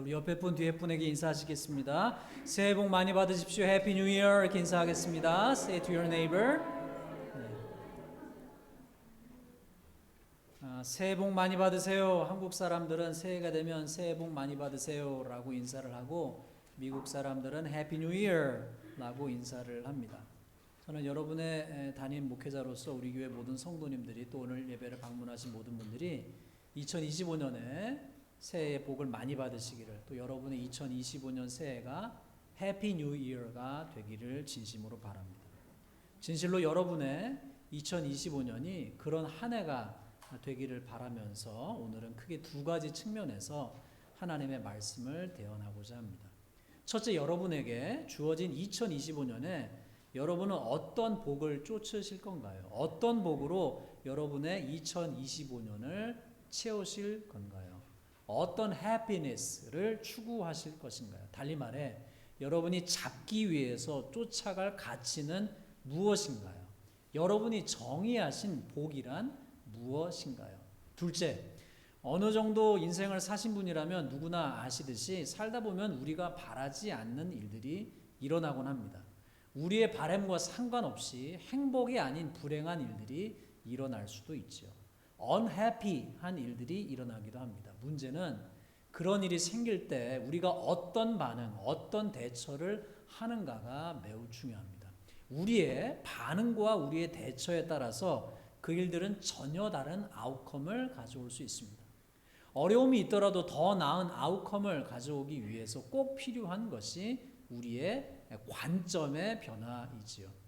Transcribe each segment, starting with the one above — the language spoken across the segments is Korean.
우리 옆에 분 뒤에 분에게 인사하시겠습니다. 새해 복 많이 받으십시오. 해피 뉴 이어 이렇게 인사하겠습니다. Say to your neighbor. 새해 복 많이 받으세요. 한국 사람들은 새해가 되면 새해 복 많이 받으세요 라고 인사를 하고, 미국 사람들은 해피 뉴 이어 라고 인사를 합니다. 저는 여러분의 담임 목회자로서 우리 교회 모든 성도님들이, 또 오늘 예배를 방문하신 모든 분들이 2025년에 새해의 복을 많이 받으시기를, 또 여러분의 2025년 새해가 해피 뉴 이어가 되기를 진심으로 바랍니다. 진실로 여러분의 2025년이 그런 한 해가 되기를 바라면서 오늘은 크게 두 가지 측면에서 하나님의 말씀을 대언하고자 합니다. 첫째, 여러분에게 주어진 2025년에 여러분은 어떤 복을 쫓으실 건가요? 어떤 복으로 여러분의 2025년을 채우실 건가요? 어떤 해피니스를 추구하실 것인가요? 달리 말해, 여러분이 잡기 위해서 쫓아갈 가치는 무엇인가요? 여러분이 정의하신 복이란 무엇인가요? 둘째, 어느 정도 인생을 사신 분이라면 누구나 아시듯이 살다 보면 우리가 바라지 않는 일들이 일어나곤 합니다. 우리의 바람과 상관없이 행복이 아닌 불행한 일들이 일어날 수도 있죠. unhappy한 일들이 일어나기도 합니다. 문제는 그런 일이 생길 때 우리가 어떤 반응, 어떤 대처를 하는가가 매우 중요합니다. 우리의 반응과 우리의 대처에 따라서 그 일들은 전혀 다른 아웃컴을 가져올 수 있습니다. 어려움이 있더라도 더 나은 아웃컴을 가져오기 위해서 꼭 필요한 것이 우리의 관점의 변화이지요.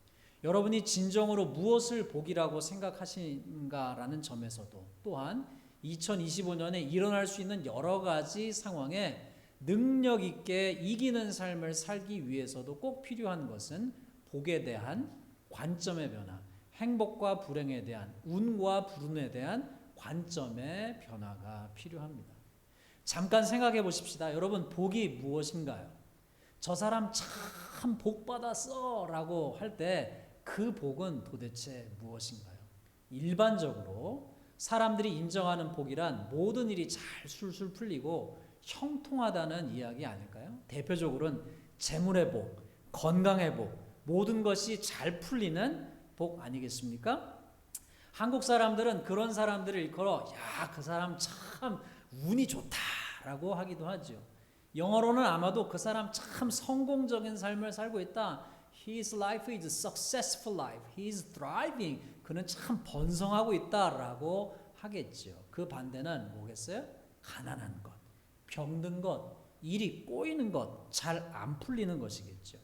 여러분이 진정으로 무엇을 복이라고 생각하신가라는 점에서도, 또한 2025년에 일어날 수 있는 여러 가지 상황에 능력 있게 이기는 삶을 살기 위해서도 꼭 필요한 것은 복에 대한 관점의 변화, 행복과 불행에 대한, 운과 불운에 대한 관점의 변화가 필요합니다. 잠깐 생각해 보십시다. 여러분, 복이 무엇인가요? 저 사람 참 복 받았어 라고 할 때 그 복은 도대체 무엇인가요? 일반적으로 사람들이 인정하는 복이란 모든 일이 잘 술술 풀리고 형통하다는 이야기 아닐까요? 대표적으로는 재물의 복, 건강의 복, 모든 것이 잘 풀리는 복 아니겠습니까? 한국 사람들은 그런 사람들을 일컬어 야, 그 사람 참 운이 좋다라고 하기도 하죠. 영어로는 아마도 그 사람 참 성공적인 삶을 살고 있다. His life is a successful life. He is thriving. 그는 참 번성하고 있다라고 하겠죠. 그 반대는 뭐겠어요? 가난한 것, 병든 것, 일이 꼬이는 것, 잘 안 풀리는 것이겠죠.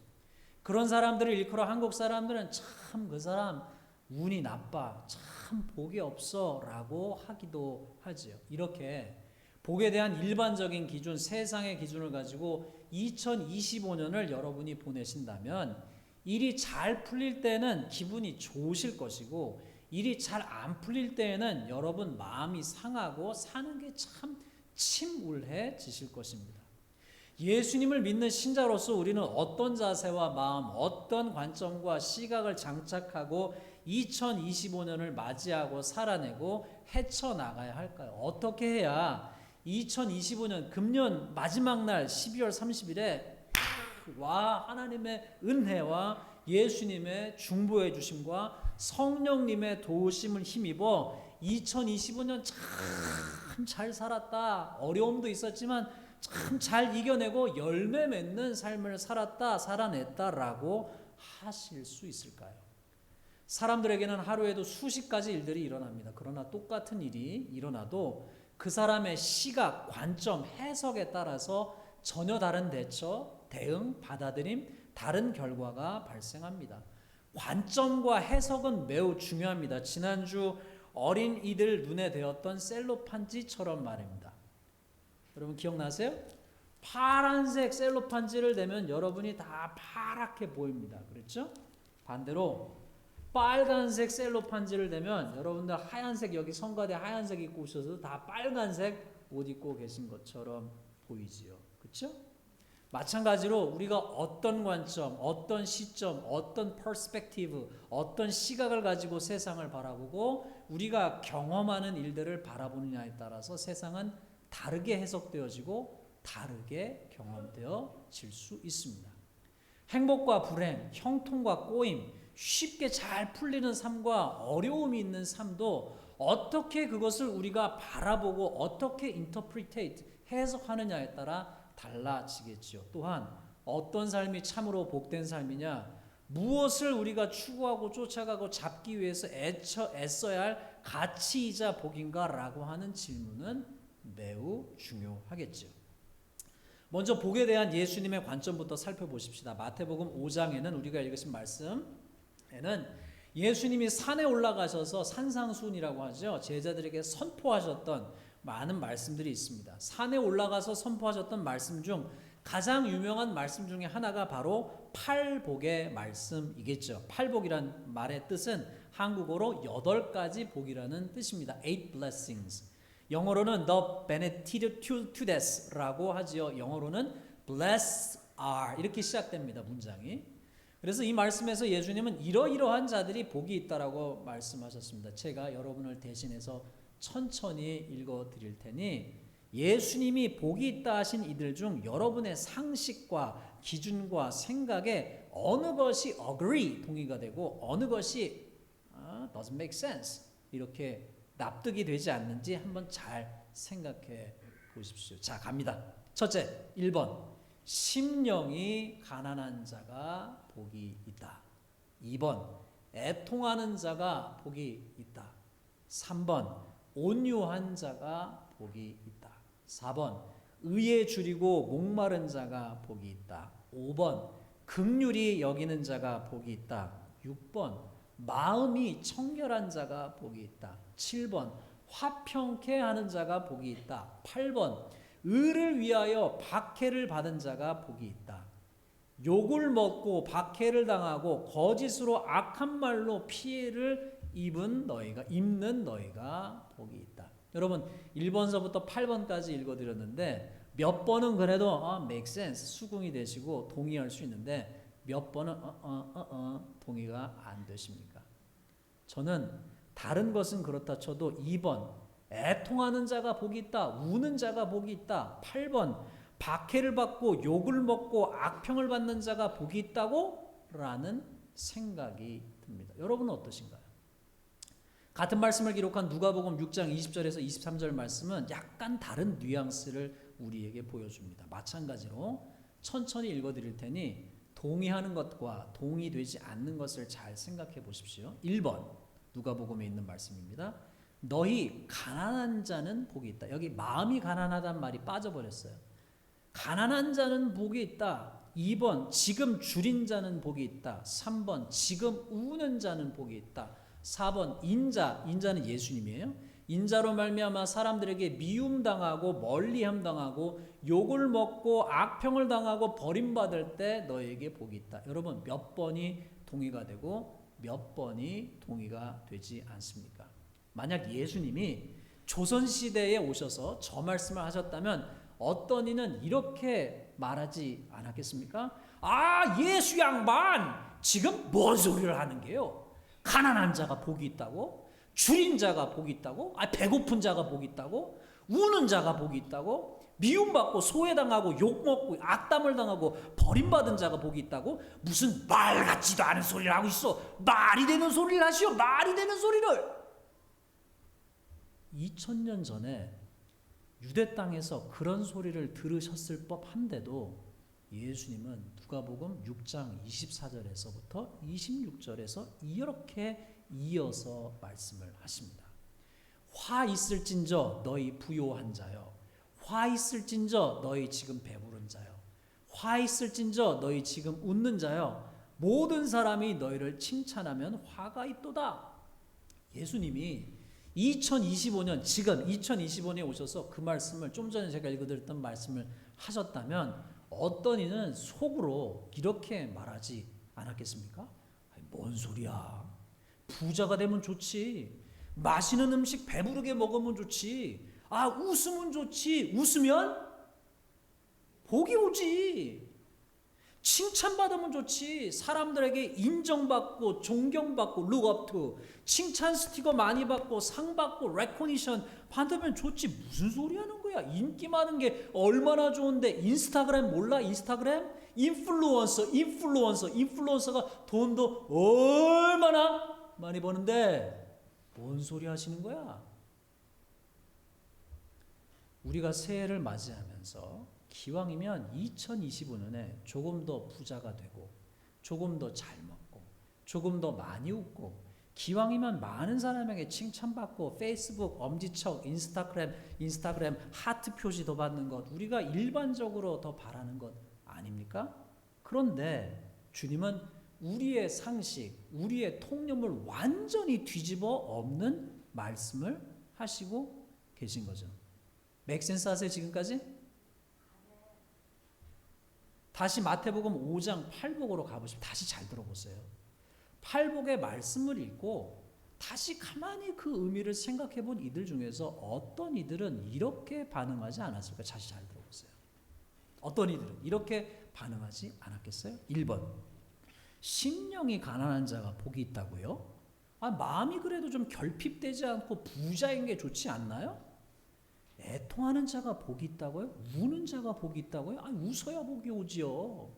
그런 사람들을 일컬어 한국 사람들은 참 그 사람 운이 나빠, 참 복이 없어 라고 하기도 하죠. 이렇게 복에 대한 일반적인 기준, 세상의 기준을 가지고 2025년을 여러분이 보내신다면 일이 잘 풀릴 때는 기분이 좋으실 것이고, 일이 잘 안 풀릴 때에는 여러분 마음이 상하고 사는 게 참 침울해지실 것입니다. 예수님을 믿는 신자로서 우리는 어떤 자세와 마음, 어떤 관점과 시각을 장착하고 2025년을 맞이하고 살아내고 헤쳐나가야 할까요? 어떻게 해야 2025년 금년 마지막 날 12월 30일에 와, 하나님의 은혜와 예수님의 중보해 주심과 성령님의 도우심을 힘입어 2025년 참 잘 살았다, 어려움도 있었지만 참 잘 이겨내고 열매 맺는 삶을 살았다, 살아냈다라고 하실 수 있을까요? 사람들에게는 하루에도 수십 가지 일들이 일어납니다. 그러나 똑같은 일이 일어나도 그 사람의 시각, 관점, 해석에 따라서 전혀 다른 대처, 대응, 받아들임, 다른 결과가 발생합니다. 관점과 해석은 매우 중요합니다. 지난주 어린이들 눈에 대었던 셀로판지처럼 말입니다. 여러분 기억나세요? 파란색 셀로판지를 대면 여러분이 다 파랗게 보입니다. 그렇죠? 반대로 빨간색 셀로판지를 대면 여러분들 하얀색, 여기 성가대 하얀색 입고 오셔서 다 빨간색 옷 입고 계신 것처럼 보이지요. 그렇죠? 마찬가지로 우리가 어떤 관점, 어떤 시점, 어떤 퍼스펙티브, 어떤 시각을 가지고 세상을 바라보고 우리가 경험하는 일들을 바라보느냐에 따라서 세상은 다르게 해석되어지고 다르게 경험되어질 수 있습니다. 행복과 불행, 형통과 꼬임, 쉽게 잘 풀리는 삶과 어려움이 있는 삶도 어떻게 그것을 우리가 바라보고 어떻게 interpretate, 해석하느냐에 따라 달라지겠죠. 또한 어떤 삶이 참으로 복된 삶이냐, 무엇을 우리가 추구하고 쫓아가고 잡기 위해서 애써야 할 가치이자 복인가라고 하는 질문은 매우 중요하겠죠. 먼저 복에 대한 예수님의 관점부터 살펴보십시다. 마태복음 5장에는 우리가 읽으신 말씀에는 예수님이 산에 올라가셔서 산상수훈이라고 하죠. 제자들에게 선포하셨던 많은 말씀들이 있습니다. 산에 올라가서 선포하셨던 말씀 중 가장 유명한 말씀 중에 하나가 바로 팔복의 말씀이겠죠. 팔복이란 말의 뜻은 한국어로 8가지 복이라는 뜻입니다. 8 blessings. 영어로는 the beatitudes라고 하지요. 영어로는 blessed are 이렇게 시작됩니다. 문장이. 그래서 이 말씀에서 예수님은 이러이러한 자들이 복이 있다라고 말씀하셨습니다. 제가 여러분을 대신해서 천천히 읽어드릴 테니 예수님이 복이 있다 하신 이들 중 여러분의 상식과 기준과 생각에 어느 것이 agree, 동의가 되고 어느 것이 doesn't make sense, 이렇게 납득이 되지 않는지 한번 잘 생각해 보십시오. 자, 갑니다. 첫째, 1번. 심령이 가난한 자가 복이 있다. 2번. 애통하는 자가 복이 있다. 3번. 온유한 자가 복이 있다. 4번. 의에 줄이고 목마른 자가 복이 있다. 5번. 긍휼히 여기는 자가 복이 있다. 6번. 마음이 청결한 자가 복이 있다. 7번. 화평케 하는 자가 복이 있다. 8번. 의를 위하여 박해를 받은 자가 복이 있다. 욕을 먹고 박해를 당하고 거짓으로 악한 말로 피해를 입는 너희가 복이 있다. 여러분 1번서부터 8번까지 읽어드렸는데 몇 번은 그래도 make sense, 수긍이 되시고 동의할 수 있는데 몇 번은 동의가 안 되십니까? 저는 다른 것은 그렇다 쳐도 2번 애통하는 자가 복이 있다, 우는 자가 복이 있다, 8번 박해를 받고 욕을 먹고 악평을 받는 자가 복이 있다고 라는 생각이 듭니다. 여러분은 어떠신가요? 같은 말씀을 기록한 누가복음 6장 20절에서 23절 말씀은 약간 다른 뉘앙스를 우리에게 보여줍니다. 마찬가지로 천천히 읽어드릴 테니 동의하는 것과 동의되지 않는 것을 잘 생각해 보십시오. 1번 누가복음에 있는 말씀입니다. 너희 가난한 자는 복이 있다. 여기 마음이 가난하다는 말이 빠져버렸어요. 가난한 자는 복이 있다. 2번 지금 줄인 자는 복이 있다. 3번 지금 우는 자는 복이 있다. 4번 인자는 예수님이에요. 인자로 말미암아 사람들에게 미움당하고 멀리함 당하고 욕을 먹고 악평을 당하고 버림받을 때 너에게 복이 있다. 여러분 몇 번이 동의가 되고 몇 번이 동의가 되지 않습니까? 만약 예수님이 조선시대에 오셔서 저 말씀을 하셨다면 어떤 이는 이렇게 말하지 않았겠습니까? 예수 양반 지금 뭔 소리를 하는 게요? 가난한 자가 복이 있다고? 줄인 자가 복이 있다고? 배고픈 자가 복이 있다고? 우는 자가 복이 있다고? 미움받고 소외당하고 욕먹고 악담을 당하고 버림받은 자가 복이 있다고? 무슨 말 같지도 않은 소리를 하고 있어. 말이 되는 소리를 하시오. 말이 되는 소리를. 2000년 전에 유대 땅에서 그런 소리를 들으셨을 법한데도 예수님은 누가복음 6장 24절에서부터 26절에서 이렇게 이어서 말씀을 하십니다. 화 있을진저 너희 부요한 자여, 화 있을진저 너희 지금 배부른 자여, 화 있을진저 너희 지금 웃는 자여, 모든 사람이 너희를 칭찬하면 화가 있도다. 예수님이 2025년 지금 2025년에 오셔서 그 말씀을 좀 전에 제가 읽어드렸던 말씀을 하셨다면 어떤 이는 속으로 이렇게 말하지 않았겠습니까? 뭔 소리야. 부자가 되면 좋지. 맛있는 음식 배부르게 먹으면 좋지. 웃으면 좋지. 웃으면 복이 오지. 칭찬받으면 좋지. 사람들에게 인정받고 존경받고 look up to, 칭찬 스티커 많이 받고 상 받고 레코니션 받으면 좋지. 무슨 소리 하는 거야? 거야. 인기 많은 게 얼마나 좋은데. 인스타그램 몰라? 인스타그램? 인플루언서가 돈도 얼마나 많이 버는데 뭔 소리 하시는 거야? 우리가 새해를 맞이하면서 기왕이면 2025년에 조금 더 부자가 되고 조금 더 잘 먹고 조금 더 많이 웃고 기왕이면 많은 사람에게 칭찬받고 페이스북, 엄지척, 인스타그램 하트 표시 더 받는 것 우리가 일반적으로 더 바라는 것 아닙니까? 그런데 주님은 우리의 상식, 우리의 통념을 완전히 뒤집어 엎는 말씀을 하시고 계신 거죠. 맥센스 하세요 지금까지? 다시 마태복음 5장 8복으로 가보시면 다시 잘 들어보세요. 8복의 말씀을 읽고 다시 가만히 그 의미를 생각해 본 이들 중에서 어떤 이들은 이렇게 반응하지 않았을까? 다시 잘 들어보세요. 어떤 이들은 이렇게 반응하지 않았겠어요? 1번 심령이 가난한 자가 복이 있다고요? 마음이 그래도 좀 결핍되지 않고 부자인 게 좋지 않나요? 애통하는 자가 복이 있다고요? 우는 자가 복이 있다고요? 웃어야 복이 오지요.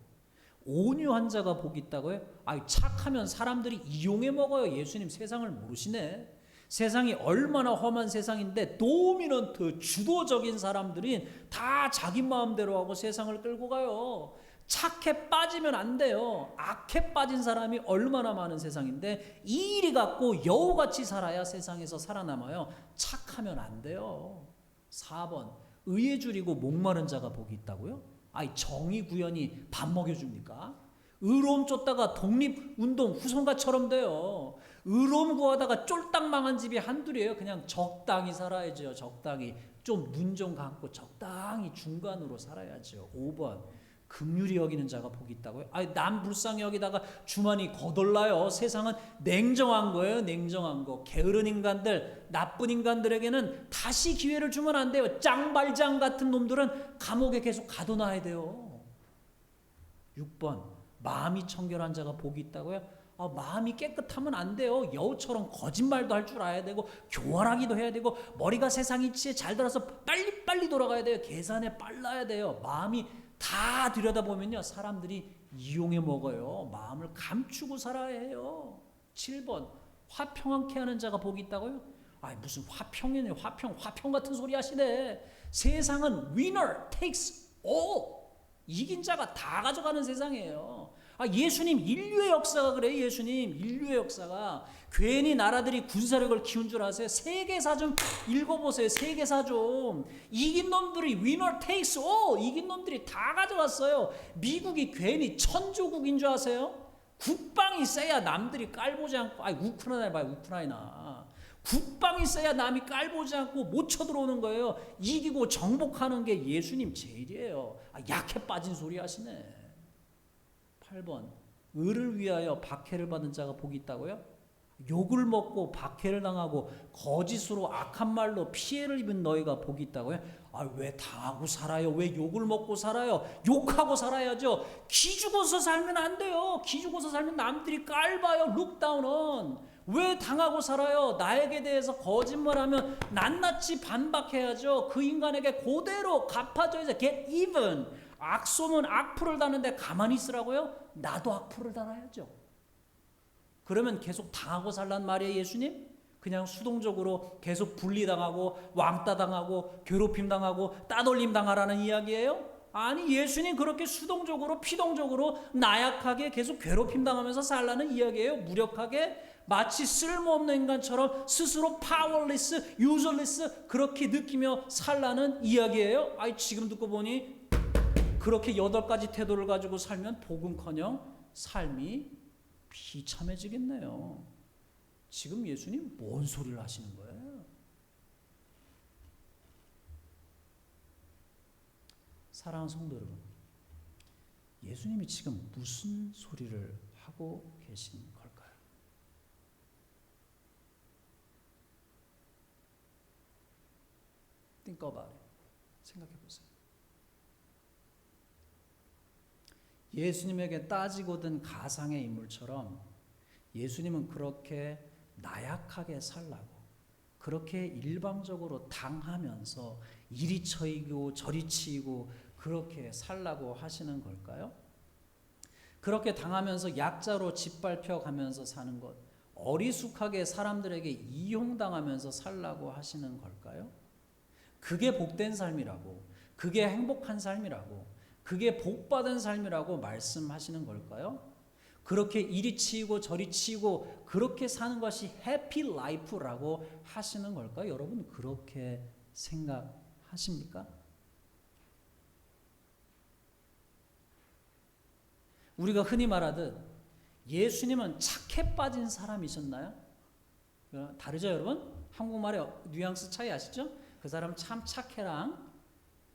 온유한 자가 복이 있다고요? 착하면 사람들이 이용해 먹어요. 예수님 세상을 모르시네. 세상이 얼마나 험한 세상인데 도미넌트 주도적인 사람들이 다 자기 마음대로 하고 세상을 끌고 가요. 착해 빠지면 안 돼요. 악해 빠진 사람이 얼마나 많은 세상인데 이리 갖고 여우같이 살아야 세상에서 살아남아요. 착하면 안 돼요. 4번 의에 줄이고 목마른 자가 복이 있다고요? 정의 구현이 밥 먹여줍니까? 의로움 쫓다가 독립운동 후손가처럼 돼요. 의로움 구하다가 쫄딱 망한 집이 한둘이에요. 그냥 적당히 살아야죠. 적당히 좀 눈 좀 감고 적당히 중간으로 살아야죠. 5번 긍휼히 여기는 자가 복이 있다고요? 남 불쌍히 여기다가 주머니 거덜나요. 세상은 냉정한 거예요. 냉정한 거. 게으른 인간들, 나쁜 인간들에게는 다시 기회를 주면 안 돼요. 짱발장 같은 놈들은 감옥에 계속 가둬놔야 돼요. 6번 마음이 청결한 자가 복이 있다고요? 마음이 깨끗하면 안 돼요. 여우처럼 거짓말도 할 줄 알아야 되고 교활하기도 해야 되고 머리가 세상 이치에 잘 들어서 빨리빨리 돌아가야 돼요. 계산에 빨라야 돼요. 마음이 다 들여다보면요 사람들이 이용해 먹어요. 마음을 감추고 살아야 해요. 7번 화평하게 하는 자가 복이 있다고요? 무슨 화평이네. 화평 같은 소리 하시네. 세상은 winner takes all. 이긴 자가 다 가져가는 세상이에요. 예수님 인류의 역사가 그래요. 예수님 인류의 역사가 괜히 나라들이 군사력을 키운 줄 아세요? 세계사 좀 읽어보세요. 세계사 좀. 이긴 놈들이 winner takes all. 이긴 놈들이 다 가져갔어요. 미국이 괜히 천조국인 줄 아세요? 국방이 세야 남들이 깔보지 않고 우크라이나 봐요. 우크라이나 국방이 세야 남이 깔보지 않고 못 쳐들어오는 거예요. 이기고 정복하는 게 예수님 제일이에요. 약해 빠진 소리 하시네. 8번 의를 위하여 박해를 받는 자가 복이 있다고요? 욕을 먹고 박해를 당하고 거짓으로 악한 말로 피해를 입은 너희가 복이 있다고요? 왜 당하고 살아요? 왜 욕을 먹고 살아요? 욕하고 살아야죠. 기죽어서 살면 안 돼요. 기죽어서 살면 남들이 깔봐요. 룩다운은. 왜 당하고 살아요? 나에게 대해서 거짓말하면 낱낱이 반박해야죠. 그 인간에게 그대로 갚아줘야죠. Get even. 악소문 악플을 다는데 가만히 있으라고요? 나도 악플을 달아야죠. 그러면 계속 당하고 살란 말이에요, 예수님? 그냥 수동적으로 계속 분리당하고 왕따 당하고 괴롭힘 당하고 따돌림 당하라는 이야기예요? 아니, 예수님 그렇게 수동적으로 피동적으로 나약하게 계속 괴롭힘 당하면서 살라는 이야기예요. 무력하게 마치 쓸모없는 인간처럼 스스로 파워리스, 유저리스 그렇게 느끼며 살라는 이야기예요. 지금 듣고 보니 그렇게 8가지 태도를 가지고 살면 복음커녕 삶이 비참해지겠네요. 지금 예수님 뭔 소리를 하시는 거예요? 사랑하는 성도 여러분, 예수님이 지금 무슨 소리를 하고 계신 걸까요? Think about it. 생각해 보세요. 예수님에게 따지고든 가상의 인물처럼 예수님은 그렇게 나약하게 살라고 그렇게 일방적으로 당하면서 이리 쳐이고 저리 치이고 그렇게 살라고 하시는 걸까요? 그렇게 당하면서 약자로 짓밟혀 가면서 사는 것, 어리숙하게 사람들에게 이용당하면서 살라고 하시는 걸까요? 그게 복된 삶이라고, 그게 행복한 삶이라고, 그게 복받은 삶이라고 말씀하시는 걸까요? 그렇게 이리 치이고 저리 치이고 그렇게 사는 것이 해피 라이프라고 하시는 걸까요? 여러분 그렇게 생각하십니까? 우리가 흔히 말하듯 예수님은 착해 빠진 사람이셨나요? 다르죠 여러분? 한국말의 뉘앙스 차이 아시죠? 그 사람 참 착해랑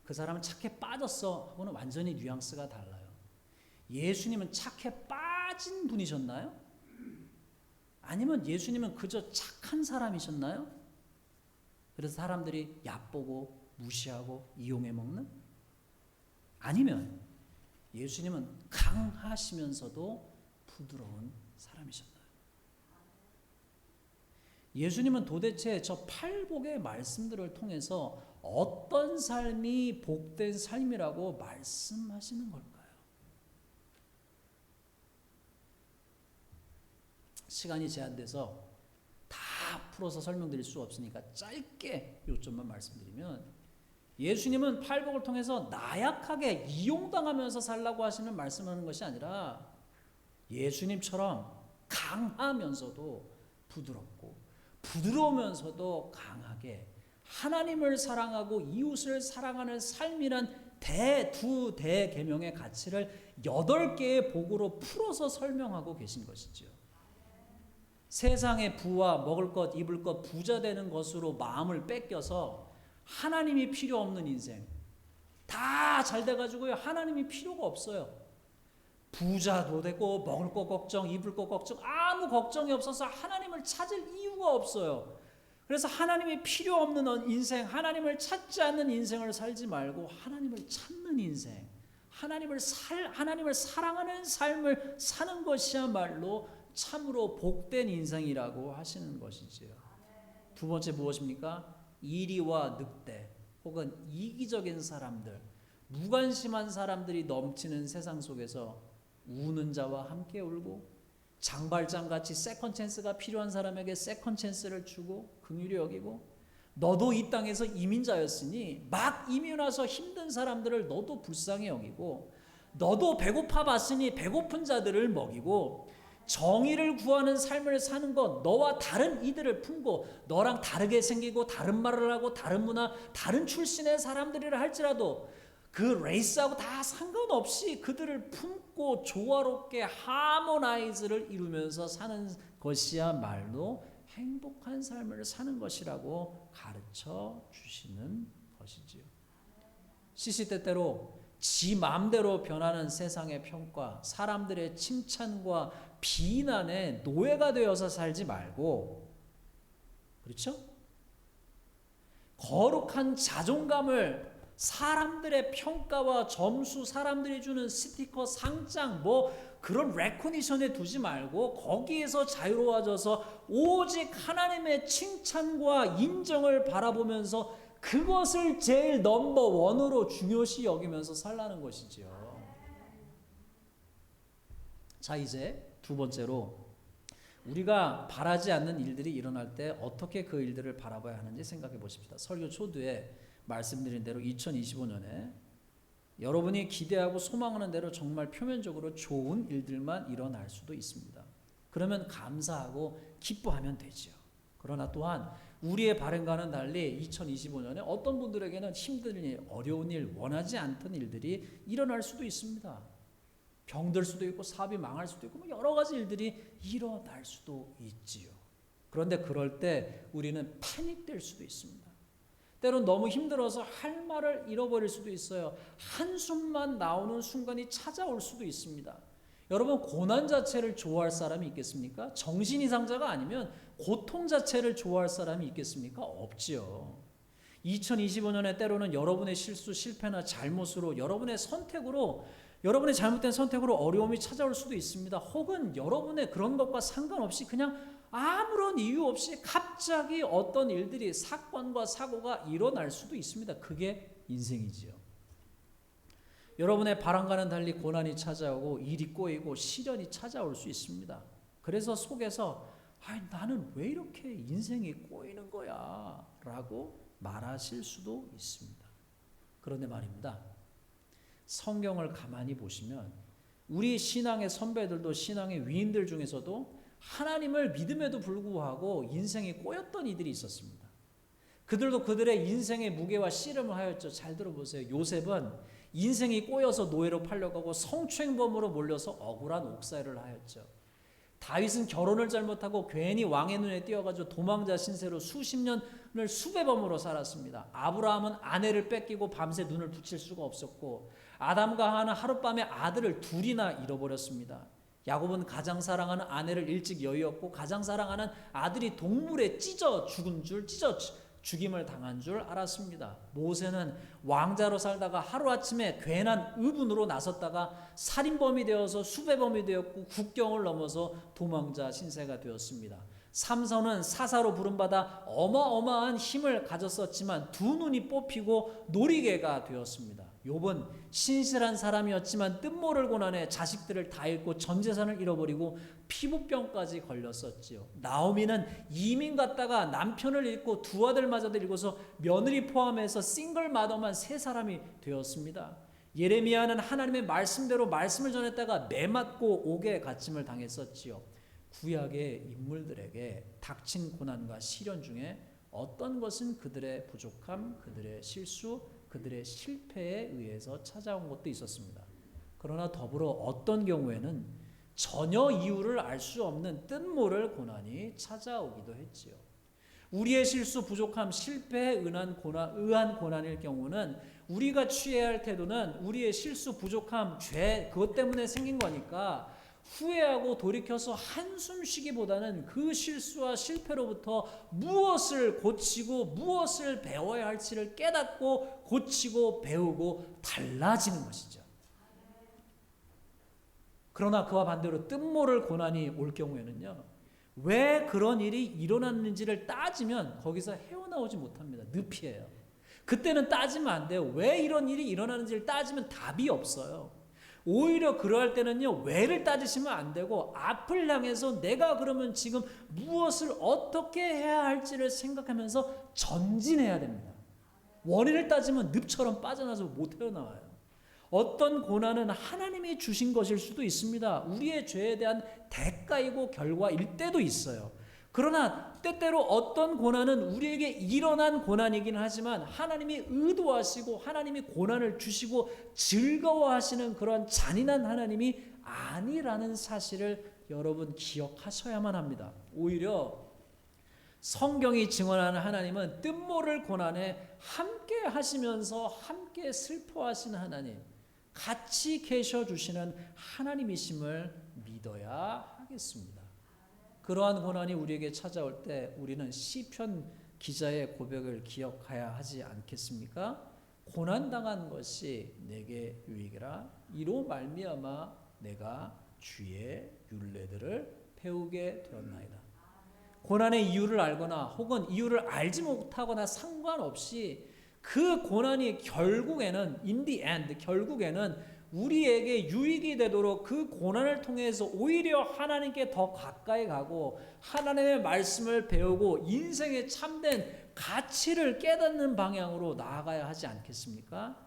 그 사람은 착해 빠졌어 하고는 완전히 뉘앙스가 달라요. 예수님은 착해 빠진 분이셨나요? 아니면 예수님은 그저 착한 사람이셨나요? 그래서 사람들이 얕보고 무시하고 이용해 먹는? 아니면 예수님은 강하시면서도 부드러운 사람이셨나요? 예수님은 도대체 저 팔복의 말씀들을 통해서 어떤 삶이 복된 삶이라고 말씀하시는 걸까요? 시간이 제한돼서 다 풀어서 설명드릴 수 없으니까 짧게 요점만 말씀드리면, 예수님은 팔복을 통해서 나약하게 이용당하면서 살라고 하시는 말씀하는 것이 아니라 예수님처럼 강하면서도 부드럽고 부드러우면서도 강하게 하나님을 사랑하고 이웃을 사랑하는 삶이란 두 대계명의 가치를 8개의 복으로 풀어서 설명하고 계신 것이죠. 세상의 부와 먹을 것 입을 것 부자 되는 것으로 마음을 뺏겨서 하나님이 필요 없는 인생, 다 잘 돼가지고요 하나님이 필요가 없어요. 부자도 되고 먹을 것 걱정 입을 것 걱정 아무 걱정이 없어서 하나님을 찾을 이유가 없어요. 그래서 하나님이 필요 없는 인생, 하나님을 찾지 않는 인생을 살지 말고 하나님을 찾는 인생, 하나님을 사랑하는 삶을 사는 것이야말로 참으로 복된 인생이라고 하시는 것이지요. 두 번째 무엇입니까? 이리와 늑대 혹은 이기적인 사람들, 무관심한 사람들이 넘치는 세상 속에서 우는 자와 함께 울고, 장발장같이 세컨 찬스가 필요한 사람에게 세컨 찬스를 주고 긍휼히 여기고, 너도 이 땅에서 이민자였으니 막 이민 와서 힘든 사람들을 너도 불쌍히 여기고, 너도 배고파 봤으니 배고픈 자들을 먹이고, 정의를 구하는 삶을 사는 것, 너와 다른 이들을 품고 너랑 다르게 생기고 다른 말을 하고 다른 문화, 다른 출신의 사람들이라 할지라도 그 레이스하고 다 상관없이 그들을 품고 조화롭게 하모나이즈를 이루면서 사는 것이야말로 행복한 삶을 사는 것이라고 가르쳐 주시는 것이지요. 시시때때로 지 마음대로 변하는 세상의 평가, 사람들의 칭찬과 비난의 노예가 되어서 살지 말고, 그렇죠? 거룩한 자존감을 사람들의 평가와 점수, 사람들이 주는 스티커, 상장, 그런 레코니션에 두지 말고 거기에서 자유로워져서 오직 하나님의 칭찬과 인정을 바라보면서 그것을 제일 넘버원으로 중요시 여기면서 살라는 것이지요. 자, 이제 두 번째로 우리가 바라지 않는 일들이 일어날 때 어떻게 그 일들을 바라봐야 하는지 생각해 보십시다. 설교 초두에 말씀드린 대로 2025년에 여러분이 기대하고 소망하는 대로 정말 표면적으로 좋은 일들만 일어날 수도 있습니다. 그러면 감사하고 기뻐하면 되죠. 그러나 또한 우리의 바람과는 달리 2025년에 어떤 분들에게는 힘든 일, 어려운 일, 원하지 않던 일들이 일어날 수도 있습니다. 병들 수도 있고 사업이 망할 수도 있고 여러 가지 일들이 일어날 수도 있지요. 그런데 그럴 때 우리는 패닉될 수도 있습니다. 때론 너무 힘들어서 할 말을 잃어버릴 수도 있어요. 한숨만 나오는 순간이 찾아올 수도 있습니다. 여러분, 고난 자체를 좋아할 사람이 있겠습니까? 정신 이상자가 아니면 고통 자체를 좋아할 사람이 있겠습니까? 없지요. 2025년에 때로는 여러분의 실수, 실패나 잘못으로, 여러분의 선택으로, 여러분의 잘못된 선택으로 어려움이 찾아올 수도 있습니다. 혹은 여러분의 그런 것과 상관없이 그냥 아무런 이유 없이 갑자기 어떤 일들이 사건과 사고가 일어날 수도 있습니다. 그게 인생이지요. 여러분의 바람과는 달리 고난이 찾아오고 일이 꼬이고 시련이 찾아올 수 있습니다. 그래서 속에서 나는 왜 이렇게 인생이 꼬이는 거야? 라고 말하실 수도 있습니다. 그런데 말입니다. 성경을 가만히 보시면 우리 신앙의 선배들도 신앙의 위인들 중에서도 하나님을 믿음에도 불구하고 인생이 꼬였던 이들이 있었습니다. 그들도 그들의 인생의 무게와 씨름을 하였죠. 잘 들어보세요. 요셉은 인생이 꼬여서 노예로 팔려가고 성추행범으로 몰려서 억울한 옥살이를 하였죠. 다윗은 결혼을 잘못하고 괜히 왕의 눈에 띄어가지고 도망자 신세로 수십 년을 수배범으로 살았습니다. 아브라함은 아내를 뺏기고 밤새 눈을 붙일 수가 없었고 아담과 하와는 하룻밤에 아들을 둘이나 잃어버렸습니다. 야곱은 가장 사랑하는 아내를 일찍 여의었고 가장 사랑하는 아들이 동물에 찢어 죽임을 당한 줄 알았습니다. 모세는 왕자로 살다가 하루아침에 괜한 의분으로 나섰다가 살인범이 되어서 수배범이 되었고 국경을 넘어서 도망자 신세가 되었습니다. 삼손은 사사로 부름받아 어마어마한 힘을 가졌었지만 두 눈이 뽑히고 놀이개가 되었습니다. 욥은 신실한 사람이었지만 뜬모를 고난해 자식들을 다 잃고 전 재산을 잃어버리고 피부병까지 걸렸었지요. 나오미는 이민 갔다가 남편을 잃고 두 아들마저도 잃고서 며느리 포함해서 싱글 마더만 세 사람이 되었습니다. 예레미야는 하나님의 말씀대로 말씀을 전했다가 매맞고 옥에 갇힘을 당했었지요. 구약의 인물들에게 닥친 고난과 시련 중에 어떤 것은 그들의 부족함, 그들의 실수, 그들의 실패에 의해서 찾아온 것도 있었습니다. 그러나 더불어 어떤 경우에는 전혀 이유를 알 수 없는 뜻모를 고난이 찾아오기도 했지요. 우리의 실수, 부족함, 실패에 의한 고난일 경우는 우리가 취해야 할 태도는 우리의 실수, 부족함, 죄 그것 때문에 생긴 거니까 후회하고 돌이켜서 한숨 쉬기보다는 그 실수와 실패로부터 무엇을 고치고 무엇을 배워야 할지를 깨닫고 고치고 배우고 달라지는 것이죠. 그러나 그와 반대로 뜻모를 고난이 올 경우에는요, 왜 그런 일이 일어났는지를 따지면 거기서 헤어나오지 못합니다. 늪이에요. 그때는 따지면 안 돼요. 왜 이런 일이 일어나는지를 따지면 답이 없어요. 오히려 그러할 때는요, 왜를 따지시면 안 되고 앞을 향해서 내가 그러면 지금 무엇을 어떻게 해야 할지를 생각하면서 전진해야 됩니다. 원인을 따지면 늪처럼 빠져나서 못 헤어나와요. 어떤 고난은 하나님이 주신 것일 수도 있습니다. 우리의 죄에 대한 대가이고 결과일 때도 있어요. 그러나 때때로 어떤 고난은 우리에게 일어난 고난이긴 하지만 하나님이 의도하시고 하나님이 고난을 주시고 즐거워하시는 그런 잔인한 하나님이 아니라는 사실을 여러분 기억하셔야만 합니다. 오히려 성경이 증언하는 하나님은 뜻모를 고난에 함께 하시면서 함께 슬퍼하시는 하나님, 같이 계셔 주시는 하나님이심을 믿어야 하겠습니다. 그러한 고난이 우리에게 찾아올 때 우리는 시편 기자의 고백을 기억해야 하지 않겠습니까? 고난당한 것이 내게 유익이라 이로 말미암아 내가 주의 율례들을 배우게 되었나이다. 고난의 이유를 알거나 혹은 이유를 알지 못하거나 상관없이 그 고난이 결국에는 in the end 결국에는 우리에게 유익이 되도록 그 고난을 통해서 오히려 하나님께 더 가까이 가고 하나님의 말씀을 배우고 인생의 참된 가치를 깨닫는 방향으로 나아가야 하지 않겠습니까?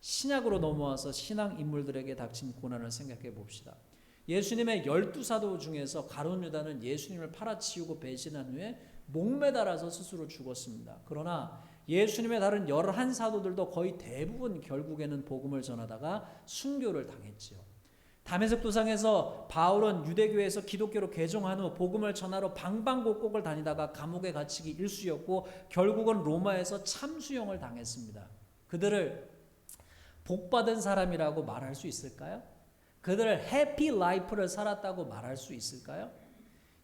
신약으로 넘어와서 신앙 인물들에게 닥친 고난을 생각해 봅시다. 예수님의 12사도 중에서 가룟 유다는 예수님을 팔아치우고 배신한 후에 목매달아서 스스로 죽었습니다. 그러나 예수님의 다른 11사도들도 거의 대부분 결국에는 복음을 전하다가 순교를 당했지요. 다메섹 도상에서 바울은 유대교에서 기독교로 개종한 후 복음을 전하러 방방곡곡을 다니다가 감옥에 갇히기 일쑤였고 결국은 로마에서 참수형을 당했습니다. 그들을 복받은 사람이라고 말할 수 있을까요? 그들을 해피 라이프를 살았다고 말할 수 있을까요?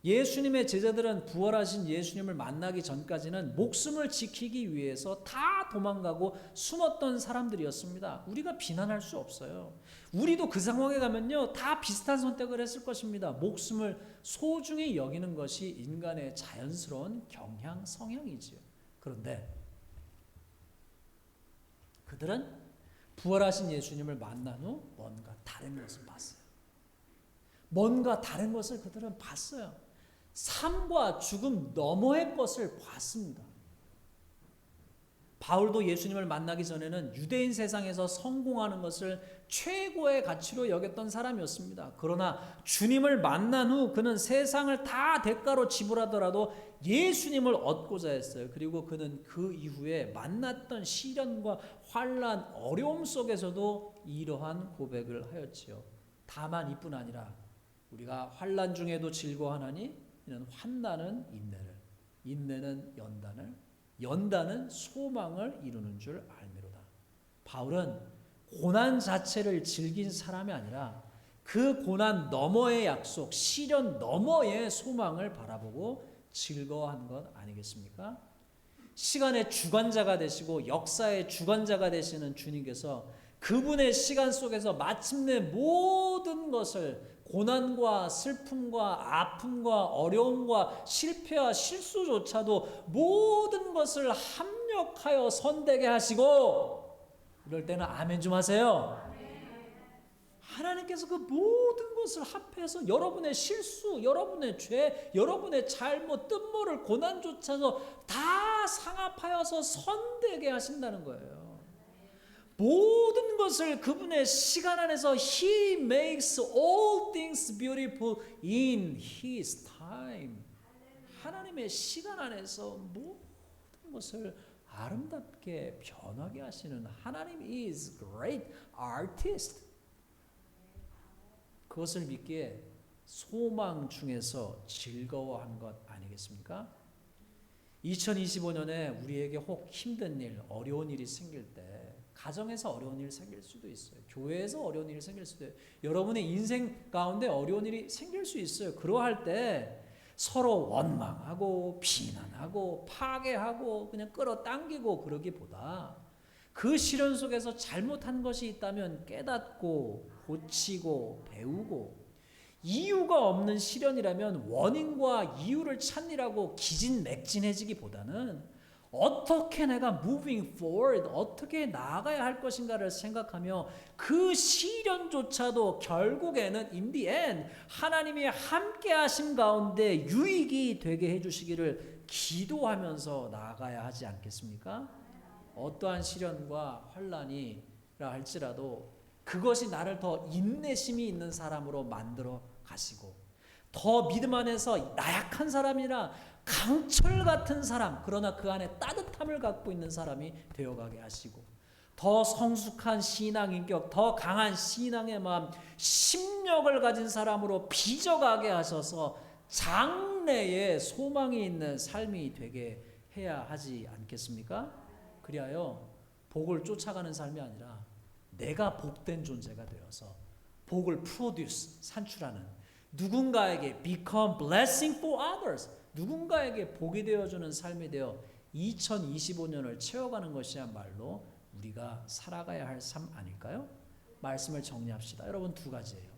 예수님의 제자들은 부활하신 예수님을 만나기 전까지는 목숨을 지키기 위해서 다 도망가고 숨었던 사람들이었습니다. 우리가 비난할 수 없어요. 우리도 그 상황에 가면요, 다 비슷한 선택을 했을 것입니다. 목숨을 소중히 여기는 것이 인간의 자연스러운 경향, 성향이지요. 그런데 그들은 부활하신 예수님을 만난 후 뭔가 다른 것을 봤어요. 뭔가 다른 것을 그들은 봤어요. 삶과 죽음 너머의 것을 봤습니다. 바울도 예수님을 만나기 전에는 유대인 세상에서 성공하는 것을 최고의 가치로 여겼던 사람이었습니다. 그러나 주님을 만난 후 그는 세상을 다 대가로 지불하더라도 예수님을 얻고자 했어요. 그리고 그는 그 이후에 만났던 시련과 환난, 어려움 속에서도 이러한 고백을 하였지요. 다만 이뿐 아니라 우리가 환난 중에도 즐거워하나니 이는 환난은 인내를, 인내는 연단을, 연단은 소망을 이루는 줄 알미로다. 바울은 고난 자체를 즐긴 사람이 아니라 그 고난 너머의 약속, 시련 너머의 소망을 바라보고 즐거워한 것 아니겠습니까? 시간의 주관자가 되시고 역사의 주관자가 되시는 주님께서 그분의 시간 속에서 마침내 모든 것을 고난과 슬픔과 아픔과 어려움과 실패와 실수조차도 모든 것을 합력하여 선되게 하시고, 이럴 때는 아멘 좀 하세요. 하나님께서 그 모든 것을 합해서 여러분의 실수, 여러분의 죄, 여러분의 잘못, 뜻모를 고난조차도 다 상합하여서 선되게 하신다는 거예요. 모든 것을 그분의 시간 안에서 He makes all things beautiful in His time. 하나님의 시간 안에서 모든 것을 아름답게 변하게 하시는 하나님 is great artist. 그것을 믿기에 소망 중에서 즐거워한 것 아니겠습니까? 2025년에 우리에게 혹 힘든 일, 어려운 일이 생길 때, 가정에서 어려운 일이 생길 수도 있어요. 교회에서 어려운 일이 생길 수도 있어요. 여러분의 인생 가운데 어려운 일이 생길 수 있어요. 그러할 때 서로 원망하고 비난하고 파괴하고 그냥 끌어당기고 그러기보다 그 시련 속에서 잘못한 것이 있다면 깨닫고 고치고 배우고, 이유가 없는 시련이라면 원인과 이유를 찾으라고 기진맥진해지기보다는 어떻게 내가 moving forward, 어떻게 나아가야 할 것인가를 생각하며 그 시련조차도 결국에는 in the end 하나님이 함께 하심 가운데 유익이 되게 해주시기를 기도하면서 나아가야 하지 않겠습니까? 어떠한 시련과 환난이라 할지라도 그것이 나를 더 인내심이 있는 사람으로 만들어 가시고, 더 믿음 안에서 나약한 사람이라 강철 같은 사람, 그러나 그 안에 따뜻함을 갖고 있는 사람이 되어가게 하시고, 더 성숙한 신앙 인격, 더 강한 신앙의 마음, 심력을 가진 사람으로 빚어가게 하셔서 장래에 소망이 있는 삶이 되게 해야 하지 않겠습니까? 그리하여 복을 쫓아가는 삶이 아니라 내가 복된 존재가 되어서 복을 프로듀스, 산출하는, 누군가에게 become blessing for others, 누군가에게 복이 되어주는 삶이 되어 2025년을 채워가는 것이야말로 우리가 살아가야 할 삶 아닐까요? 말씀을 정리합시다. 여러분, 두 가지예요.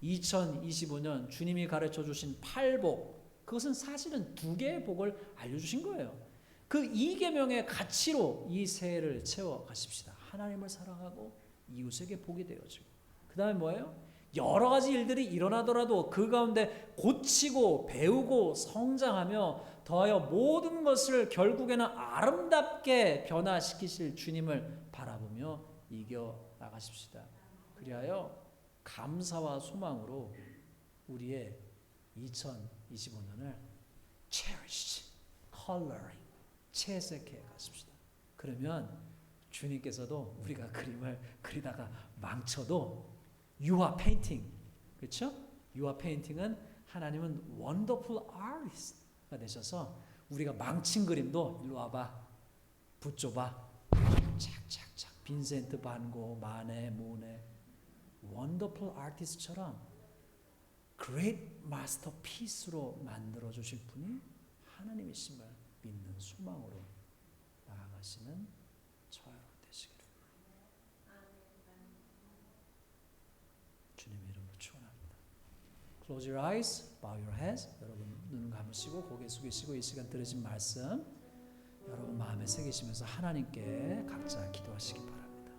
2025년 주님이 가르쳐 주신 8복, 그것은 사실은 두 개의 복을 알려주신 거예요. 그 2계명의 가치로 이 새해를 채워가십시다. 하나님을 사랑하고 이웃에게 복이 되어지고, 그 다음에 뭐예요? 여러 가지 일들이 일어나더라도 그 가운데 고치고 배우고 성장하며 더하여 모든 것을 결국에는 아름답게 변화시키실 주님을 바라보며 이겨나가십시다. 그리하여 감사와 소망으로 우리의 2025년을 cherish, coloring, 채색해 가십시다. 그러면 주님께서도 우리가 그림을 그리다가 망쳐도 You are painting, 그렇죠? You are painting은 하나님은 wonderful artist가 되셔서 우리가 망친 그림도 일로 와봐, 붙여봐, 착착착, 빈센트 반 고, 마네, 모네, wonderful artist처럼 great masterpiece로 만들어 주실 분이 하나님이심을 믿는 소망으로 나아가시는 저와 여러분 되시기를 주님의 이름으로 축원합니다. Close your eyes, bow your heads. 여러분 눈 감으시고 고개 숙이시고 이 시간 들으신 말씀 여러분 마음에 새기시면서 하나님께 각자 기도하시기 바랍니다.